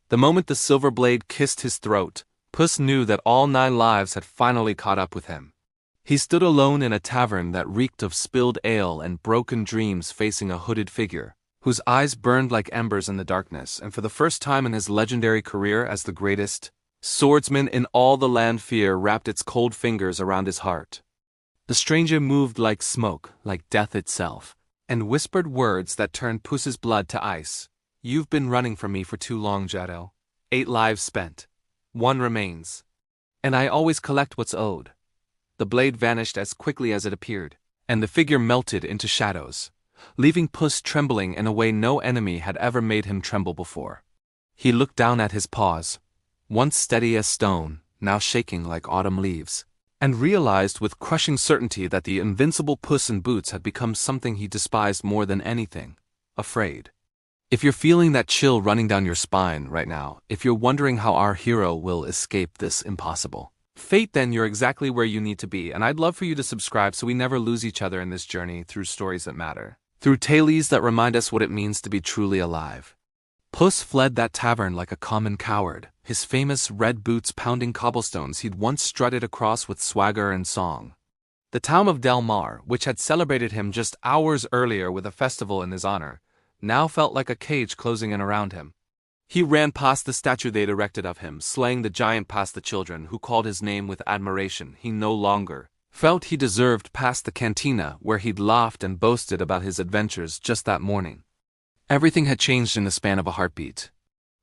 The moment the silver blade kissed his throat, Puss knew that all 9 lives had finally caught up with him. He stood alone in a tavern that reeked of spilled ale and broken dreams, facing a hooded figure, whose eyes burned like embers in the darkness, and for the first time in his legendary career as the greatest swordsman in all the land, fear wrapped its cold fingers around his heart. The stranger moved like smoke, like death itself, and whispered words that turned Puss's blood to ice. "You've been running from me for too long, Jado. 8 lives spent. 1 remains. And I always collect what's owed." The blade vanished as quickly as it appeared, and the figure melted into shadows, leaving Puss trembling in a way no enemy had ever made him tremble before. He looked down at his paws, once steady as stone, now shaking like autumn leaves, and realized with crushing certainty that the invincible Puss in Boots had become something he despised more than anything: afraid. If you're feeling that chill running down your spine right now, if you're wondering how our hero will escape this impossible fate, then you're exactly where you need to be, and I'd love for you to subscribe so we never lose each other in this journey through stories that matter, through tales that remind us what it means to be truly alive. Puss fled that tavern like a common coward, his famous red boots pounding cobblestones he'd once strutted across with swagger and song. The town of Del Mar, which had celebrated him just hours earlier with a festival in his honor, now felt like a cage closing in around him. He ran past the statue they'd erected of him, slaying the giant past the children who called his name with admiration he no longer felt he deserved, past the cantina where he'd laughed and boasted about his adventures just that morning. Everything had changed in the span of a heartbeat.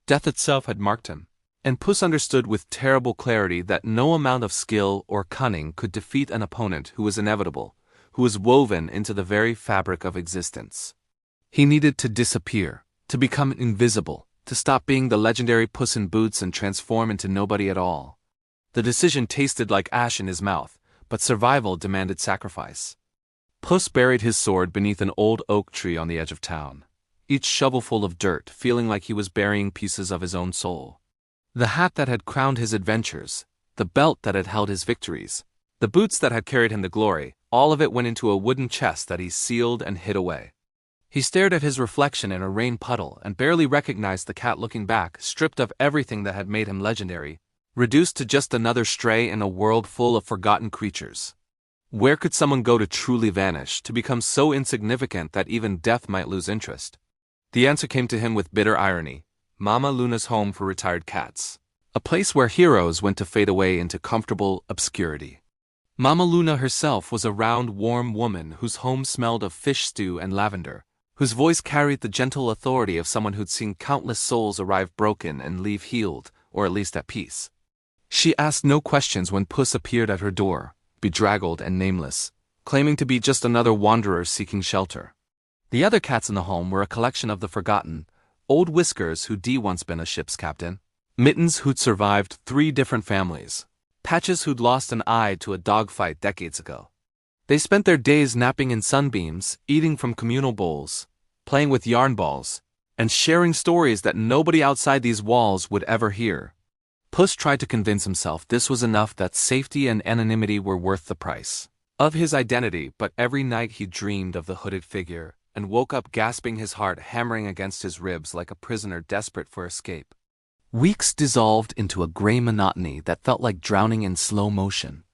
Death itself had marked him, and Puss understood with terrible clarity that no amount of skill or cunning could defeat an opponent who was inevitable, who was woven into the very fabric of existence. He needed to disappear, to become invisible, to stop being the legendary Puss in Boots and transform into nobody at all. The decision tasted like ash in his mouth, but survival demanded sacrifice. Puss buried his sword beneath an old oak tree on the edge of town, each shovelful of dirt feeling like he was burying pieces of his own soul. The hat that had crowned his adventures, the belt that had held his victories, the boots that had carried him to glory, all of it went into a wooden chest that he sealed and hid away. He stared at his reflection in a rain puddle and barely recognized the cat looking back, stripped of everything that had made him legendary, reduced to just another stray in a world full of forgotten creatures. Where could someone go to truly vanish, to become so insignificant that even death might lose interest? The answer came to him with bitter irony: Mama Luna's home for retired cats. A place where heroes went to fade away into comfortable obscurity. Mama Luna herself was a round, warm woman whose home smelled of fish stew and lavender, whose voice carried the gentle authority of someone who'd seen countless souls arrive broken and leave healed, or at least at peace. She asked no questions when Puss appeared at her door, bedraggled and nameless, claiming to be just another wanderer seeking shelter. The other cats in the home were a collection of the forgotten: Old Whiskers, who'd once been a ship's captain; Mittens, who'd survived 3 different families; Patches, who'd lost an eye to a dogfight decades ago. They spent their days napping in sunbeams, eating from communal bowls, playing with yarn balls, and sharing stories that nobody outside these walls would ever hear. Puss tried to convince himself this was enough, that safety and anonymity were worth the price of his identity, but every night he dreamed of the hooded figure, and woke up gasping, his heart hammering against his ribs like a prisoner desperate for escape. Weeks dissolved into a gray monotony that felt like drowning in slow motion.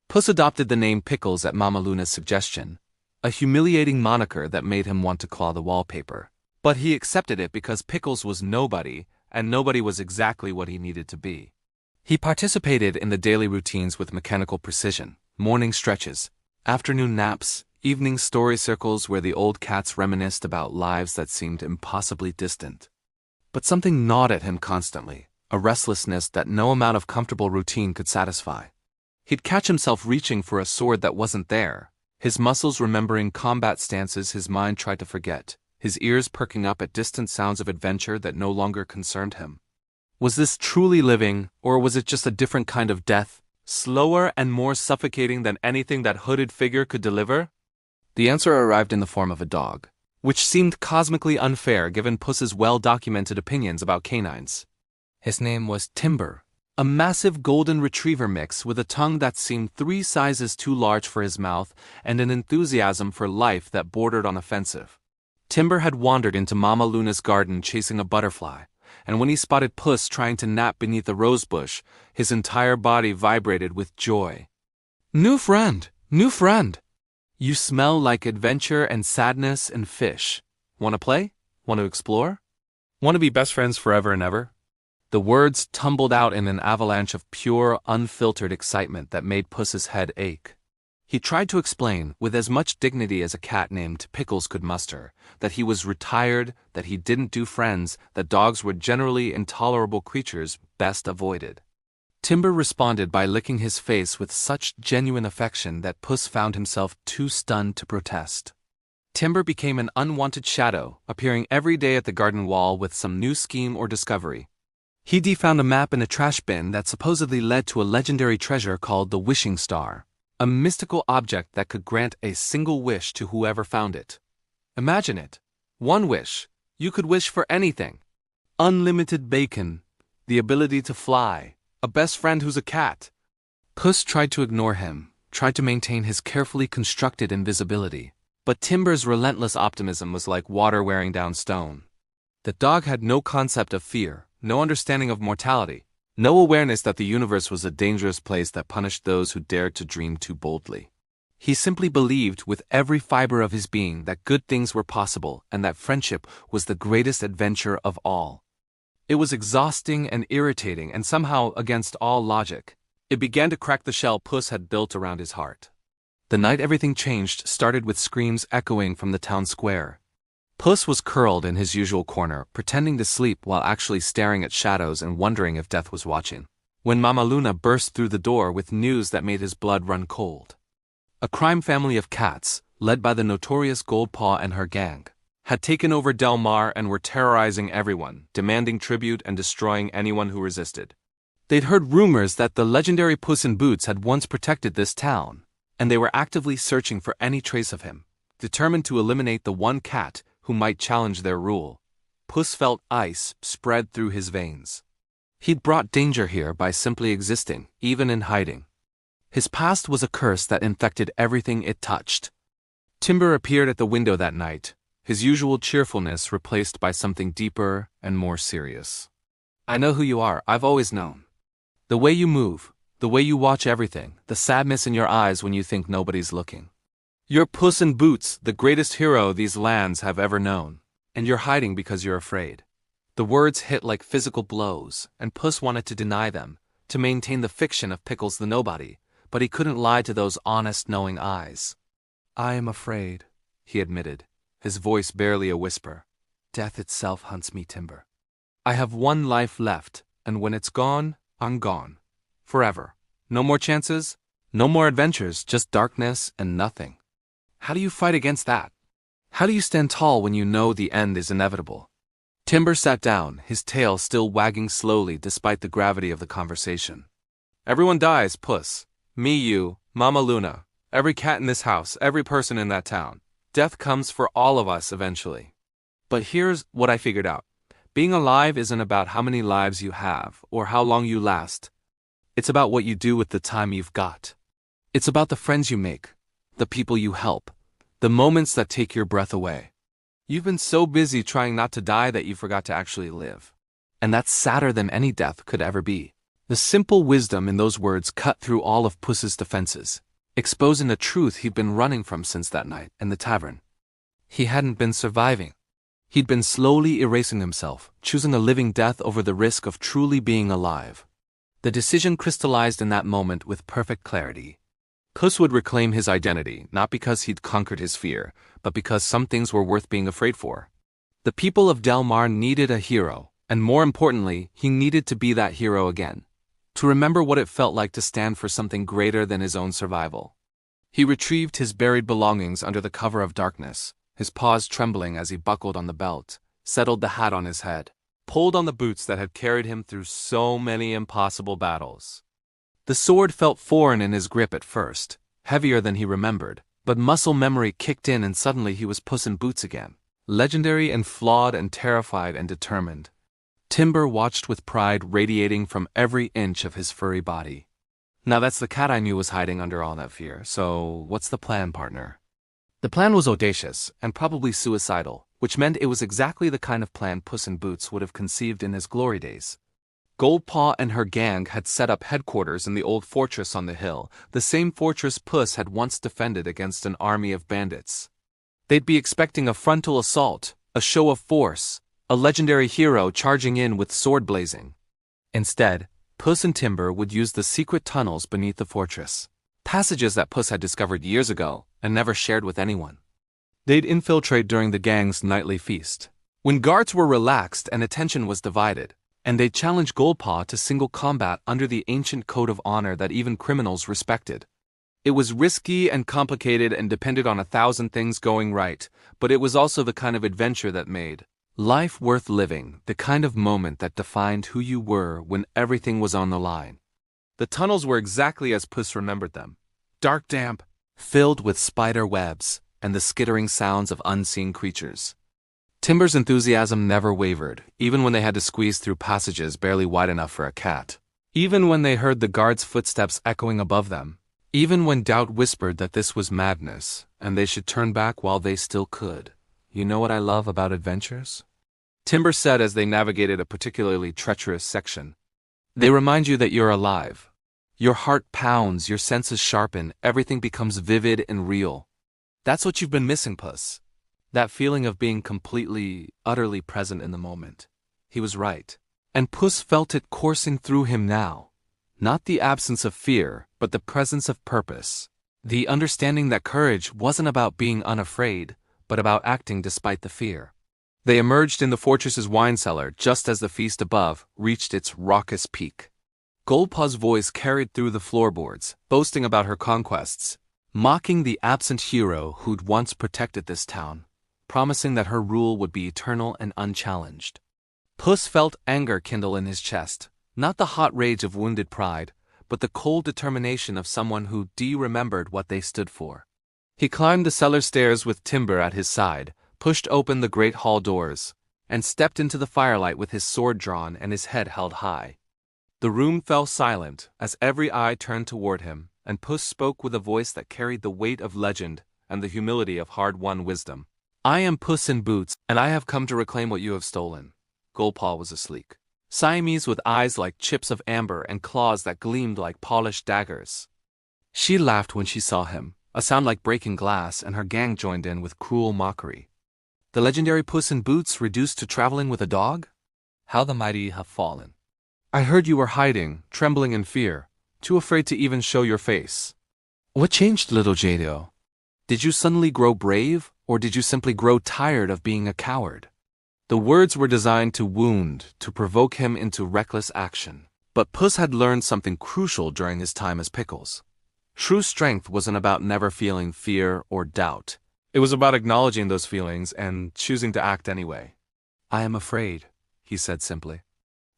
Puss adopted the name Pickles at Mama Luna's suggestion, a humiliating moniker that made him want to claw the wallpaper. But he accepted it because Pickles was nobody, and nobody was exactly what he needed to be. He participated in the daily routines with mechanical precision: morning stretches, afternoon naps, evening story circles where the old cats reminisced about lives that seemed impossibly distant. But something gnawed at him constantly, a restlessness that no amount of comfortable routine could satisfy. He'd catch himself reaching for a sword that wasn't there, his muscles remembering combat stances his mind tried to forget, his ears perking up at distant sounds of adventure that no longer concerned him. Was this truly living, or was it just a different kind of death, slower and more suffocating than anything that hooded figure could deliver? The answer arrived in the form of a dog, which seemed cosmically unfair given Puss's well-documented opinions about canines. His name was Timber, a massive golden retriever mix with a tongue that seemed 3 sizes too large for his mouth and an enthusiasm for life that bordered on offensive. Timber had wandered into Mama Luna's garden chasing a butterfly, and when he spotted Puss trying to nap beneath a rosebush, his entire body vibrated with joy. New friend! New friend! You smell like adventure and sadness and fish. Want to play? Want to explore? Want to be best friends forever and ever? The words tumbled out in an avalanche of pure, unfiltered excitement that made Puss's head ache. He tried to explain, with as much dignity as a cat named Pickles could muster, that he was retired, that he didn't do friends, that dogs were generally intolerable creatures best avoided. Timber responded by licking his face with such genuine affection that Puss found himself too stunned to protest. Timber became an unwanted shadow, appearing every day at the garden wall with some new scheme or discovery. He found a map in a trash bin that supposedly led to a legendary treasure called the Wishing Star, a mystical object that could grant a single wish to whoever found it. Imagine it. One wish. You could wish for anything. Unlimited bacon, the ability to fly, a best friend who's a cat. Puss tried to ignore him, tried to maintain his carefully constructed invisibility, but Timber's relentless optimism was like water wearing down stone. The dog had no concept of fear, no understanding of mortality, no awareness that the universe was a dangerous place that punished those who dared to dream too boldly. He simply believed with every fiber of his being that good things were possible and that friendship was the greatest adventure of all. It was exhausting and irritating and somehow against all logic. It began to crack the shell Puss had built around his heart. The night everything changed started with screams echoing from the town square. Puss was curled in his usual corner, pretending to sleep while actually staring at shadows and wondering if death was watching, when Mama Luna burst through the door with news that made his blood run cold. A crime family of cats, led by the notorious Goldpaw and her gang, had taken over Del Mar and were terrorizing everyone, demanding tribute and destroying anyone who resisted. They'd heard rumors that the legendary Puss in Boots had once protected this town, and they were actively searching for any trace of him, determined to eliminate the one cat who might challenge their rule. Puss felt ice spread through his veins. He'd brought danger here by simply existing, even in hiding. His past was a curse that infected everything it touched. Timber appeared at the window that night, his usual cheerfulness replaced by something deeper and more serious. I know who you are, I've always known. The way you move, the way you watch everything, the sadness in your eyes when you think nobody's looking. You're Puss in Boots, the greatest hero these lands have ever known, and you're hiding because you're afraid. The words hit like physical blows, and Puss wanted to deny them, to maintain the fiction of Pickles the nobody, but he couldn't lie to those honest, knowing eyes. I am afraid, he admitted, his voice barely a whisper. Death itself hunts me, Timber. I have one life left, and when it's gone, I'm gone. Forever. No more chances, no more adventures, just darkness and nothing. How do you fight against that? How do you stand tall when you know the end is inevitable? Timber sat down, his tail still wagging slowly despite the gravity of the conversation. Everyone dies, Puss. Me, you, Mama Luna, every cat in this house, every person in that town. Death comes for all of us eventually. But here's what I figured out. Being alive isn't about how many lives you have or how long you last. It's about what you do with the time you've got. It's about the friends you make, the people you help, the moments that take your breath away. You've been so busy trying not to die that you forgot to actually live. And that's sadder than any death could ever be. The simple wisdom in those words cut through all of Puss's defenses, exposing the truth he'd been running from since that night in the tavern. He hadn't been surviving. He'd been slowly erasing himself, choosing a living death over the risk of truly being alive. The decision crystallized in that moment with perfect clarity. Puss would reclaim his identity, not because he'd conquered his fear, but because some things were worth being afraid for. The people of Del Mar needed a hero, and more importantly, he needed to be that hero again. To remember what it felt like to stand for something greater than his own survival. He retrieved his buried belongings under the cover of darkness, his paws trembling as he buckled on the belt, settled the hat on his head, pulled on the boots that had carried him through so many impossible battles. The sword felt foreign in his grip at first, heavier than he remembered, but muscle memory kicked in and suddenly he was Puss in Boots again, legendary and flawed and terrified and determined. Timber watched with pride radiating from every inch of his furry body. Now that's the cat I knew was hiding under all that fear, so what's the plan, partner? The plan was audacious, and probably suicidal, which meant it was exactly the kind of plan Puss in Boots would have conceived in his glory days. Goldpaw and her gang had set up headquarters in the old fortress on the hill, the same fortress Puss had once defended against an army of bandits. They'd be expecting a frontal assault, a show of force, a legendary hero charging in with sword blazing. Instead, Puss and Timber would use the secret tunnels beneath the fortress, passages that Puss had discovered years ago and never shared with anyone. They'd infiltrate during the gang's nightly feast, when guards were relaxed and attention was divided, and they'd challenge Goldpaw to single combat under the ancient code of honor that even criminals respected. It was risky and complicated and depended on 1,000 things going right, but it was also the kind of adventure that made life worth living, the kind of moment that defined who you were when everything was on the line. The tunnels were exactly as Puss remembered them. Dark, damp, filled with spider webs and the skittering sounds of unseen creatures. Timber's enthusiasm never wavered, even when they had to squeeze through passages barely wide enough for a cat. Even when they heard the guards' footsteps echoing above them. Even when doubt whispered that this was madness, and they should turn back while they still could. You know what I love about adventures? Timber said as they navigated a particularly treacherous section. They remind you that you're alive. Your heart pounds, your senses sharpen, everything becomes vivid and real. That's what you've been missing, Puss. That feeling of being completely, utterly present in the moment. He was right. And Puss felt it coursing through him now. Not the absence of fear, but the presence of purpose. The understanding that courage wasn't about being unafraid, but about acting despite the fear. They emerged in the fortress's wine cellar just as the feast above reached its raucous peak. Goldpaw's voice carried through the floorboards, boasting about her conquests, mocking the absent hero who'd once protected this town, promising that her rule would be eternal and unchallenged. Puss felt anger kindle in his chest, not the hot rage of wounded pride, but the cold determination of someone who remembered what they stood for. He climbed the cellar stairs with Timber at his side, pushed open the great hall doors, and stepped into the firelight with his sword drawn and his head held high. The room fell silent as every eye turned toward him, and Puss spoke with a voice that carried the weight of legend and the humility of hard-won wisdom. I am Puss in Boots, and I have come to reclaim what you have stolen. Goldpaw was a sleek Siamese with eyes like chips of amber and claws that gleamed like polished daggers. She laughed when she saw him, a sound like breaking glass, and her gang joined in with cruel mockery. The legendary Puss in Boots reduced to traveling with a dog? How the mighty have fallen. I heard you were hiding, trembling in fear, too afraid to even show your face. What changed, little Jado? Did you suddenly grow brave, or did you simply grow tired of being a coward? The words were designed to wound, to provoke him into reckless action. But Puss had learned something crucial during his time as Pickles. True strength wasn't about never feeling fear or doubt. It was about acknowledging those feelings and choosing to act anyway. I am afraid, he said simply.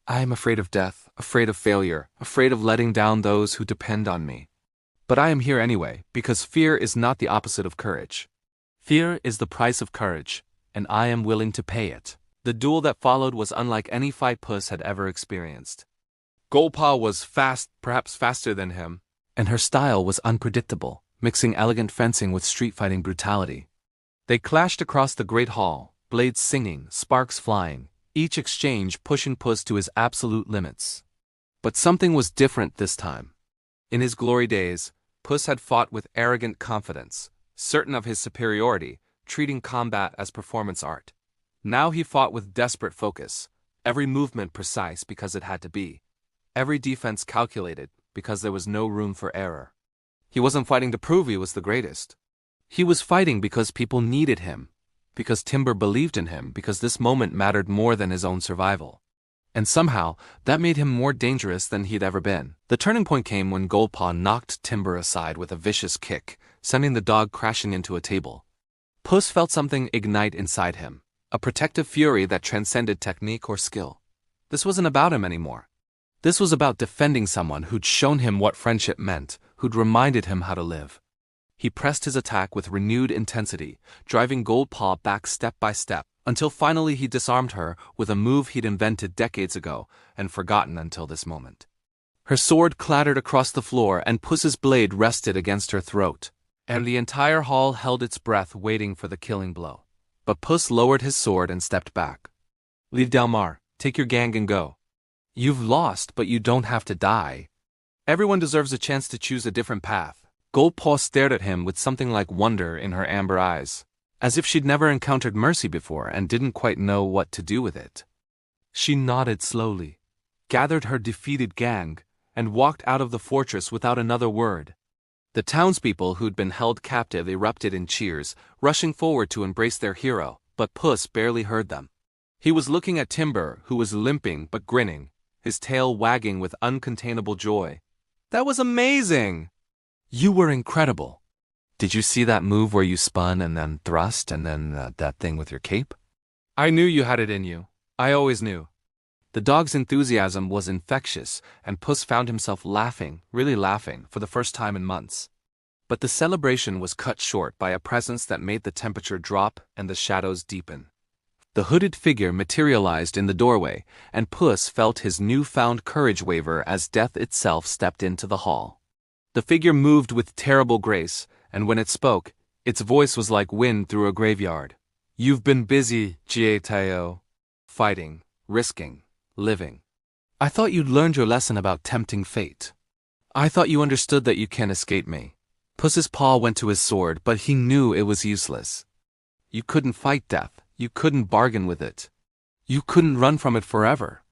I am afraid of death, afraid of failure, afraid of letting down those who depend on me. But I am here anyway, because fear is not the opposite of courage. Fear is the price of courage, and I am willing to pay it. The duel that followed was unlike any fight Puss had ever experienced. Goldpaw was fast, perhaps faster than him, and her style was unpredictable, mixing elegant fencing with street-fighting brutality. They clashed across the great hall, blades singing, sparks flying, each exchange pushing Puss to his absolute limits. But something was different this time. In his glory days, Puss had fought with arrogant confidence, certain of his superiority, treating combat as performance art. Now he fought with desperate focus, every movement precise because it had to be, every defense calculated because there was no room for error. He wasn't fighting to prove he was the greatest. He was fighting because people needed him, because Timber believed in him, because this moment mattered more than his own survival. And somehow, that made him more dangerous than he'd ever been. The turning point came when Goldpaw knocked Timber aside with a vicious kick, sending the dog crashing into a table. Puss felt something ignite inside him, a protective fury that transcended technique or skill. This wasn't about him anymore. This was about defending someone who'd shown him what friendship meant, who'd reminded him how to live. He pressed his attack with renewed intensity, driving Goldpaw back step by step, until finally he disarmed her with a move he'd invented decades ago and forgotten until this moment. Her sword clattered across the floor and Puss's blade rested against her throat, and the entire hall held its breath waiting for the killing blow. But Puss lowered his sword and stepped back. Leave Delmar, take your gang and go. You've lost, but you don't have to die. Everyone deserves a chance to choose a different path. Goldpaw stared at him with something like wonder in her amber eyes, as if she'd never encountered mercy before and didn't quite know what to do with it. She nodded slowly, gathered her defeated gang, and walked out of the fortress without another word. The townspeople who'd been held captive erupted in cheers, rushing forward to embrace their hero, but Puss barely heard them. He was looking at Timber, who was limping but grinning, his tail wagging with uncontainable joy. That was amazing! You were incredible. Did you see that move where you spun and then thrust and then that thing with your cape? I knew you had it in you. I always knew. The dog's enthusiasm was infectious, and Puss found himself laughing, really laughing, for the first time in months. But the celebration was cut short by a presence that made the temperature drop and the shadows deepen. The hooded figure materialized in the doorway, and Puss felt his newfound courage waver as death itself stepped into the hall. The figure moved with terrible grace, and when it spoke, its voice was like wind through a graveyard. You've been busy, Jietao. Fighting, risking, living. I thought you'd learned your lesson about tempting fate. I thought you understood that you can't escape me. Puss's paw went to his sword, but he knew it was useless. You couldn't fight death. You couldn't bargain with it. You couldn't run from it forever.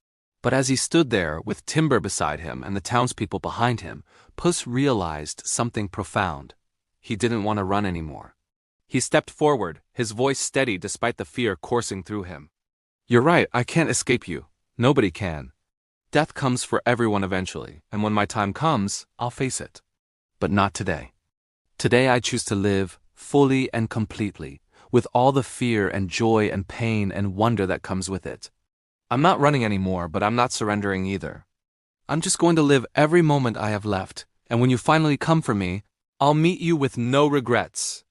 But as he stood there, with Timber beside him and the townspeople behind him, Puss realized something profound. He didn't want to run anymore. He stepped forward, his voice steady despite the fear coursing through him. You're right, I can't escape you. Nobody can. Death comes for everyone eventually, and when my time comes, I'll face it. But not today. Today I choose to live, fully and completely, with all the fear and joy and pain and wonder that comes with it. I'm not running anymore, but I'm not surrendering either. I'm just going to live every moment I have left, and when you finally come for me, I'll meet you with no regrets.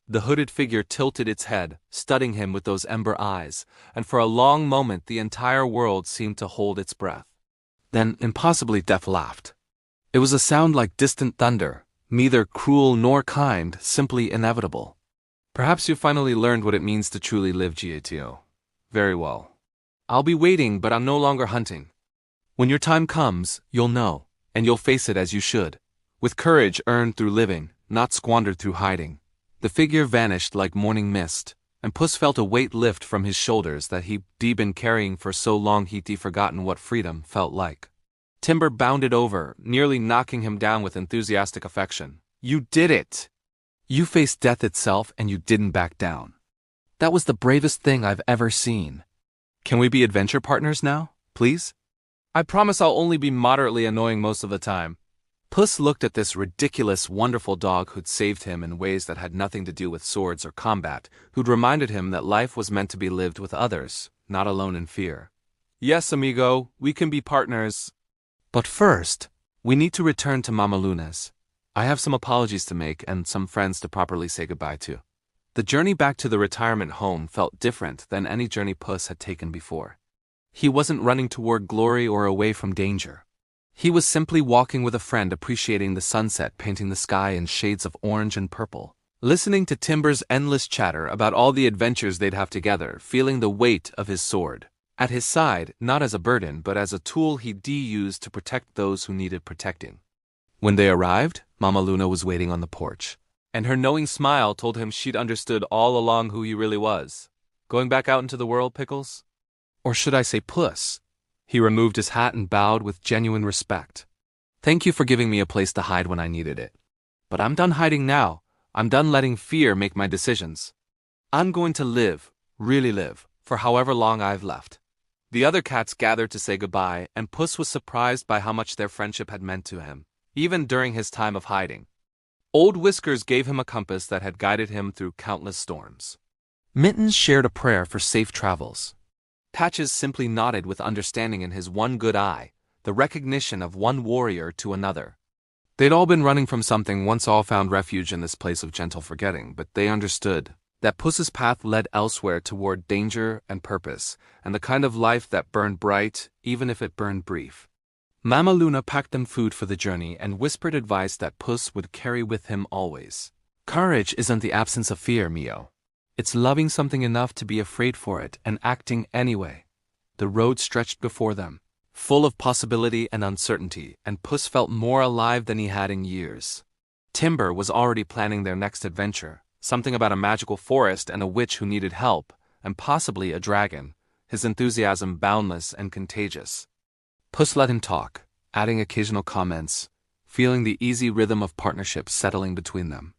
The hooded figure tilted its head, studying him with those ember eyes, and for a long moment the entire world seemed to hold its breath. Then, impossibly, Death laughed. It was a sound like distant thunder, neither cruel nor kind, simply inevitable. Perhaps you finally learned what it means to truly live, Jietio. Very well. I'll be waiting, but I'm no longer hunting. When your time comes, you'll know, and you'll face it as you should, with courage earned through living, not squandered through hiding. The figure vanished like morning mist, and Puss felt a weight lift from his shoulders that he'd been carrying for so long he'd forgotten what freedom felt like. Timber bounded over, nearly knocking him down with enthusiastic affection. You did it! You faced death itself and you didn't back down. That was the bravest thing I've ever seen. Can we be adventure partners now, please? I promise I'll only be moderately annoying most of the time. Puss looked at this ridiculous, wonderful dog who'd saved him in ways that had nothing to do with swords or combat, who'd reminded him that life was meant to be lived with others, not alone in fear. Yes, amigo, we can be partners. But first, we need to return to Mama Luna's. I have some apologies to make and some friends to properly say goodbye to. The journey back to the retirement home felt different than any journey Puss had taken before. He wasn't running toward glory or away from danger. He was simply walking with a friend, appreciating the sunset painting the sky in shades of orange and purple, listening to Timber's endless chatter about all the adventures they'd have together, feeling the weight of his sword at his side, not as a burden but as a tool he'd used to protect those who needed protecting. When they arrived, Mama Luna was waiting on the porch, and her knowing smile told him she'd understood all along who he really was. Going back out into the world, Pickles? Or should I say Puss? He removed his hat and bowed with genuine respect. Thank you for giving me a place to hide when I needed it. But I'm done hiding now. I'm done letting fear make my decisions. I'm going to live, really live, for however long I've left. The other cats gathered to say goodbye, and Puss was surprised by how much their friendship had meant to him, even during his time of hiding. Old Whiskers gave him a compass that had guided him through countless storms. Mittens shared a prayer for safe travels. Patches simply nodded with understanding in his one good eye, the recognition of one warrior to another. They'd all been running from something, once all found refuge in this place of gentle forgetting, but they understood that Puss's path led elsewhere toward danger and purpose, and the kind of life that burned bright, even if it burned brief. Mama Luna packed them food for the journey and whispered advice that Puss would carry with him always. Courage isn't the absence of fear, Mio. It's loving something enough to be afraid for it and acting anyway. The road stretched before them, full of possibility and uncertainty, and Puss felt more alive than he had in years. Timber was already planning their next adventure, something about a magical forest and a witch who needed help, and possibly a dragon, his enthusiasm boundless and contagious. Puss let him talk, adding occasional comments, feeling the easy rhythm of partnership settling between them.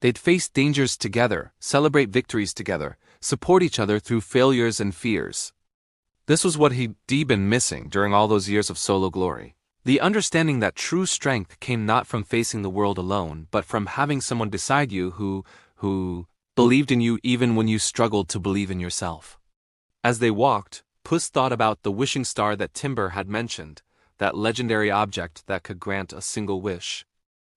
They'd face dangers together, celebrate victories together, support each other through failures and fears. This was what he'd been missing during all those years of solo glory. The understanding that true strength came not from facing the world alone, but from having someone beside you who believed in you even when you struggled to believe in yourself. As they walked, Puss thought about the wishing star that Timber had mentioned, that legendary object that could grant a single wish.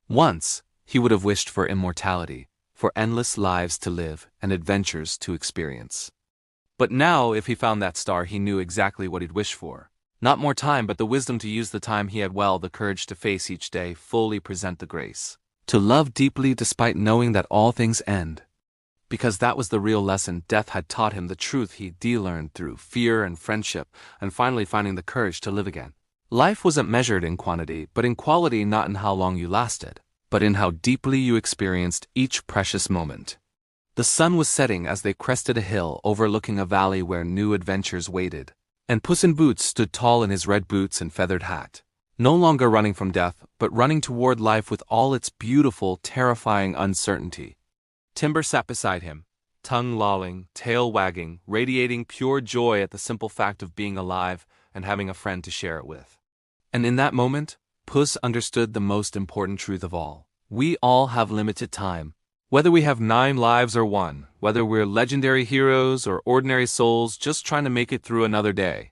Once, he would have wished for immortality, for endless lives to live and adventures to experience. But now, if he found that star, he knew exactly what he'd wish for. Not more time, but the wisdom to use the time he had well, the courage to face each day, fully present the grace. To love deeply despite knowing that all things end. Because that was the real lesson death had taught him, the truth he'd learned through fear and friendship, and finally finding the courage to live again. Life wasn't measured in quantity, but in quality, not in how long you lasted, but in how deeply you experienced each precious moment. The sun was setting as they crested a hill overlooking a valley where new adventures waited, and Puss in Boots stood tall in his red boots and feathered hat, no longer running from death, but running toward life with all its beautiful, terrifying uncertainty. Timber sat beside him, tongue lolling, tail wagging, radiating pure joy at the simple fact of being alive and having a friend to share it with. And in that moment, Puss understood the most important truth of all. We all have limited time. Whether we have 9 lives or 1, whether we're legendary heroes or ordinary souls just trying to make it through another day.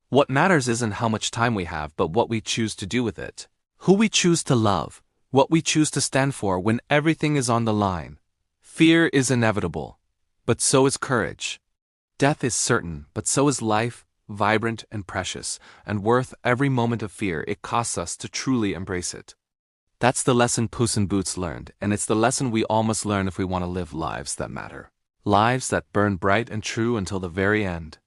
What matters isn't how much time we have, but what we choose to do with it. Who we choose to love, what we choose to stand for when everything is on the line. Fear is inevitable, but so is courage. Death is certain, but so is life, vibrant and precious, and worth every moment of fear it costs us to truly embrace it. That's the lesson Puss in Boots learned, and it's the lesson we all must learn if we want to live lives that matter. Lives that burn bright and true until the very end.